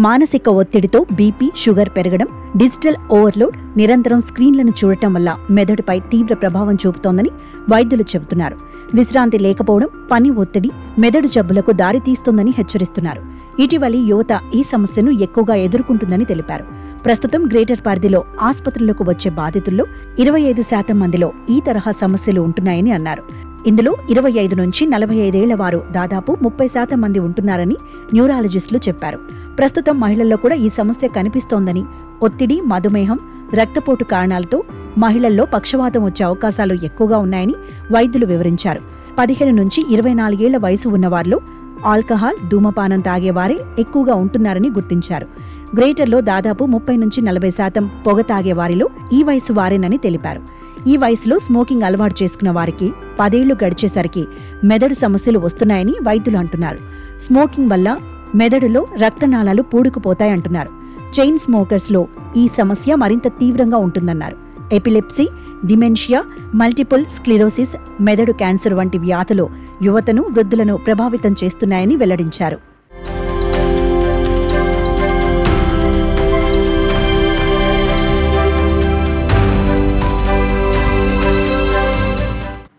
మానసిక ఒత్తిడితో BP, sugar పెరగడం, డిజిటల్ ఓవర్లోడ్, నిరంతరం స్క్రీన్లను చూడటం వల్ల మెదడుపై తీవ్ర ప్రభావం చూపుతోందని వైద్యులు చెబుతున్నారు. విశ్రాంతి లేకపోవడం, పని ఒత్తిడి మెదడు జబ్బులకు దారితీస్తోందని హెచ్చరిస్తున్నారు. ఇటీవలి యువత ఈ సమస్యను ఎక్కువగా ఎదుర్కొంటుందని తెలిపారు. ప్రస్తుతం గ్రేటర్ పరిధిలో ఆసుపత్రులకు వచ్చే బాధితుల్లో 25% మందిలో ఈ తరహా సమస్యలు ఉంటున్నాయని అన్నారు. ఇందులో 25 నుంచి 45 ఏళ్ల వారు దాదాపు 30% మంది ఉంటున్నారని న్యూరాలజిస్టులు చెప్పారు. ప్రస్తుతం మహిళల్లో కూడా ఈ సమస్య కనిపిస్తోందని, ఒత్తిడి, మధుమేహం, రక్తపోటు కారణాలతో మహిళల్లో పక్షవాతం వచ్చే అవకాశాలు ఎక్కువగా ఉన్నాయని వైద్యులు వివరించారు. 15 నుంచి 24 ఏళ్ల వయసు ఉన్నవారిలో ఆల్కహాల్, ధూమపానం తాగేవారే ఎక్కువగా ఉంటున్నారని గుర్తించారు. గ్రేటర్లో దాదాపు 30 నుంచి 40% పొగ తాగేవారిలో ఈ వయసు వారేనని తెలిపారు. ఈ వయసులో స్మోకింగ్ అలవాటు చేసుకున్న వారికి 10 ఏళ్లు గడిచేసరికి మెదడు సమస్యలు వస్తున్నాయని వైద్యులు అంటున్నారు. స్మోకింగ్ వల్ల మెదడులో రక్తనాళాలు పూడుకుపోతాయంటున్నారు. చైన్ స్మోకర్స్లో ఈ సమస్య మరింత తీవ్రంగా ఉంటుందన్నారు. ఎపిలెప్సీ, డిమెన్షియా, మల్టిపుల్ స్క్లిరోసిస్, మెదడు క్యాన్సర్ వంటి వ్యాధులు యువతను, వృద్ధులను ప్రభావితం చేస్తున్నాయని వెల్లడించారు.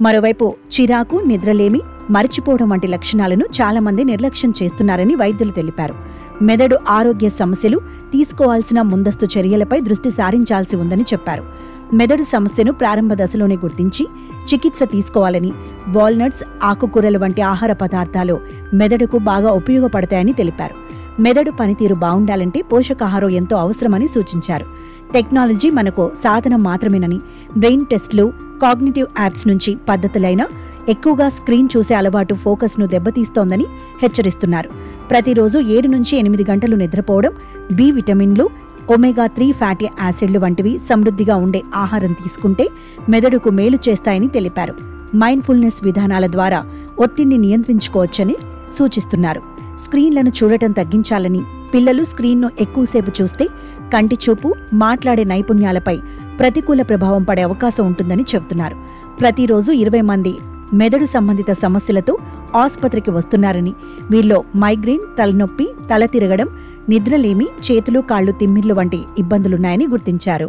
మరోవైపు చిరాకు, నిద్రలేమి, మరిచిపోవడం వంటి లక్షణాలను చాలామంది నిర్లక్ష్యం చేస్తున్నారని వైద్యులు తెలిపారు. మెదడు ఆరోగ్య సమస్యలు తీసుకోవాల్సిన ముందస్తు చర్యలపై దృష్టి సారించాల్సి ఉందని చెప్పారు. మెదడు సమస్యను ప్రారంభ దశలోనే గుర్తించి చికిత్స తీసుకోవాలని, వాల్నట్స్, ఆకుకూరల వంటి ఆహార పదార్థాలు మెదడుకు బాగా ఉపయోగపడతాయని తెలిపారు. మెదడు పనితీరు బాగుండాలంటే పోషకాహారం ఎంతో అవసరమని సూచించారు. టెక్నాలజీ మనకు సాధనం మాత్రమేనని, బ్రెయిన్ టెస్ట్లు, కాగ్నిటివ్ యాప్స్ నుంచి పద్ధతులైన ఎక్కువగా స్క్రీన్ చూసే అలవాటు ఫోకస్ను దెబ్బతీస్తోందని హెచ్చరిస్తున్నారు. ప్రతిరోజు 7 నుంచి 8 గంటలు నిద్రపోవడం, బి విటమిన్లు, ఒమేగా-3 ఫ్యాటీ యాసిడ్లు వంటివి సమృద్ధిగా ఉండే ఆహారం తీసుకుంటే మెదడుకు మేలు చేస్తాయని తెలిపారు. మైండ్ఫుల్నెస్ విధానాల ద్వారా ఒత్తిడిని నియంత్రించుకోవచ్చని సూచిస్తున్నారు. స్క్రీన్లను చూడటం తగ్గించాలని, పిల్లలు స్క్రీన్ను ఎక్కువసేపు చూస్తే కంటి చూపు, మాట్లాడే నైపుణ్యాలపై ప్రతికూల ప్రభావం పడే అవకాశం ఉంటుందని చెబుతున్నారు. ప్రతిరోజు 20 మంది మెదడు సంబంధిత సమస్యలతో ఆసుపత్రికి వస్తున్నారని, వీరిలో మైగ్రేన్, తలనొప్పి, తల తిరగడం, నిద్రలేమి, చేతులు కాళ్లు తిమ్మిర్లు వంటి ఇబ్బందులున్నాయని గుర్తించారు.